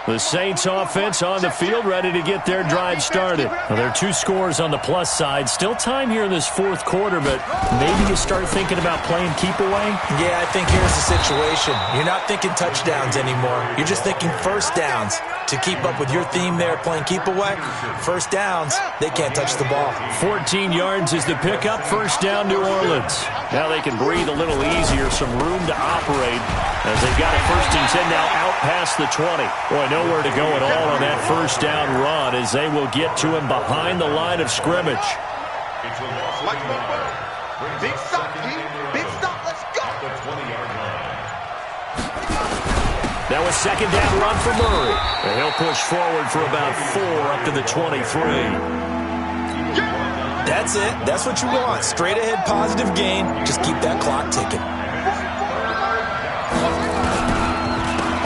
The Saints offense on the field, ready to get their drive started. Well, there are 2 scores on the plus side. Still time here in this fourth quarter, but maybe you start thinking about playing keep away? Yeah, I think here's the situation. You're not thinking touchdowns anymore. You're just thinking first downs. To keep up with your theme there, playing keep away, first downs, they can't touch the ball. 14 yards is the pickup, first down New Orleans. Now they can breathe a little easier, some room to operate as they've got a 1st and 10 now out past the 20. Boy, nowhere to go at all on that first down run as they will get to him behind the line of scrimmage. Big stop, big stop, let's go. The 20-yard line. Now a second down run for Murray. And he'll push forward for about 4 up to the 23. That's it. That's what you want. Straight ahead positive gain. Just keep that clock ticking.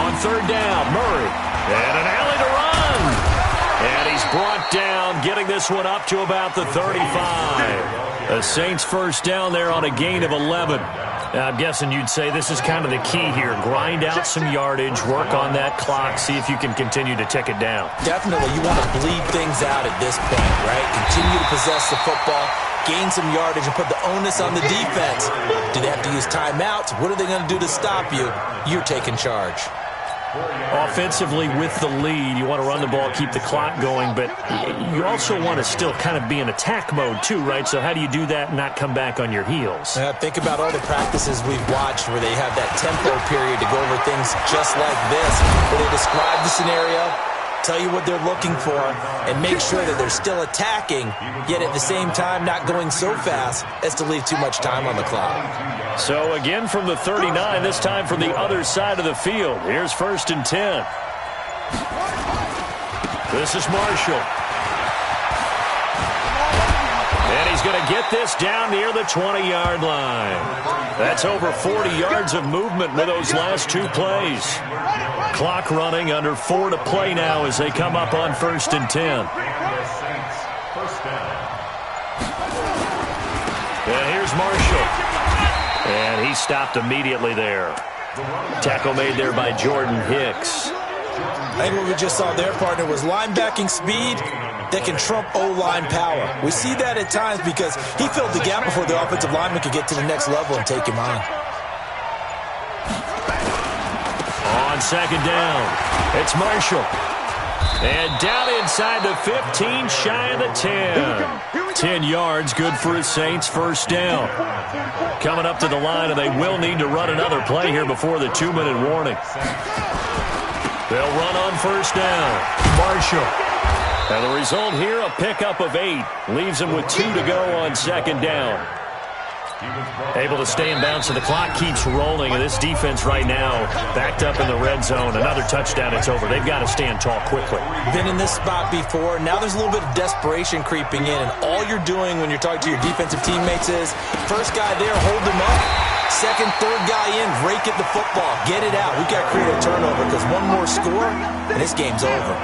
On 3rd down, Murray. And an alley to run. And he's brought down, getting this one up to about the 35. The Saints first down there on a gain of 11. I'm guessing you'd say this is kind of the key here. Grind out some yardage, work on that clock, see if you can continue to tick it down. Definitely. You want to bleed things out at this point, right? Continue to possess the football, gain some yardage, and put the onus on the defense. Do they have to use timeouts? What are they going to do to stop you? You're taking charge. Offensively with the lead, you want to run the ball, keep the clock going, but you also want to still kind of be in attack mode too, right? So how do you do that and not come back on your heels? Think about all the practices we've watched where they have that tempo period to go over things just like this, where they describe the scenario, tell you what they're looking for, and make sure that they're still attacking, yet at the same time not going so fast as to leave too much time on the clock. So again from the 39, this time from the other side of the field. Here's 1st and 10. This is Marshall. And he's going to get this down near the 20-yard line. That's over 40 yards of movement with those last 2 plays. Clock running, under 4 to play now as they come up on 1st and 10. And here's Marshall. And he stopped immediately there. Tackle made there by Jordan Hicks. I think what we just saw there, partner, was linebacking speed that can trump O-line power. We see that at times because he filled the gap before the offensive lineman could get to the next level and take him on. On 2nd down, it's Marshall. And down inside the 15, shy of the 10. 10 yards, good for his Saints, first down. Coming up to the line, and they will need to run another play here before the 2-minute warning. They'll run on first down. Marshall. And the result here, a pickup of 8. Leaves him with 2 to go on 2nd down. Able to stay in bounds, so the clock keeps rolling, and this defense right now backed up in the red zone. Another touchdown, it's over. They've got to stand tall quickly. Been in this spot before. Now there's a little bit of desperation creeping in, and all you're doing when you're talking to your defensive teammates is, first guy there, hold him up. Second, third guy in, rake at the football. Get it out. We've got to create a turnover because one more score, and this game's over.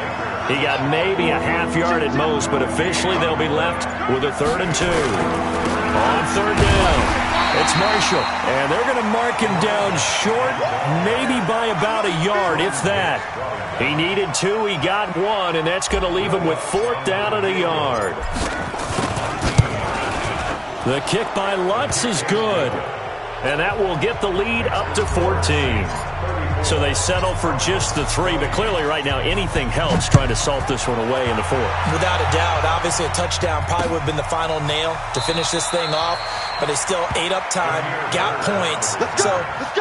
He got maybe a half yard at most, but officially they'll be left with a 3rd and 2. On 3rd down, it's Marshall. And they're going to mark him down short, maybe by about a yard, if that. He needed 2, he got 1, and that's going to leave him with 4th down and a yard. The kick by Lutz is good. And that will get the lead up to 14. So they settle for just the 3, but clearly right now anything helps trying to salt this one away in the 4th. Without a doubt, obviously a touchdown probably would have been the final nail to finish this thing off, but they still ate up time, got points. So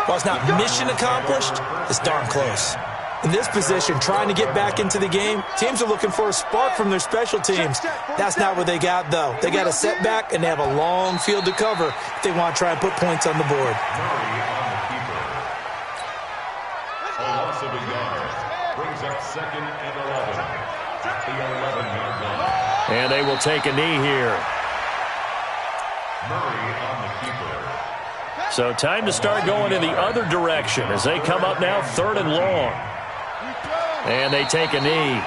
while it's not mission accomplished, it's darn close. In this position, trying to get back into the game, teams are looking for a spark from their special teams. That's not what they got, though. They got a setback, and they have a long field to cover if they want to try and put points on the board. A loss of a yard brings up 2nd and 11 at the 11-yard line. And they will take a knee here. Murray on the keeper. So time to start going in the other direction as they come up now 3rd and long. And they take a knee.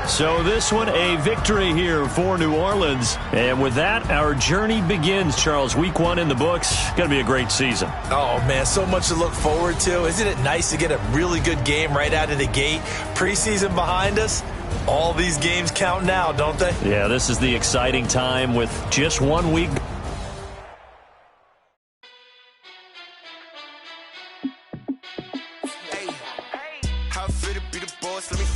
So this one, a victory here for New Orleans. And with that, our journey begins, Charles. Week 1 in the books. Going to be a great season. Oh, man, so much to look forward to. Isn't it nice to get a really good game right out of the gate? Preseason behind us. All these games count now, don't they? Yeah, this is the exciting time with just 1 week. How fit to be the boss? Let me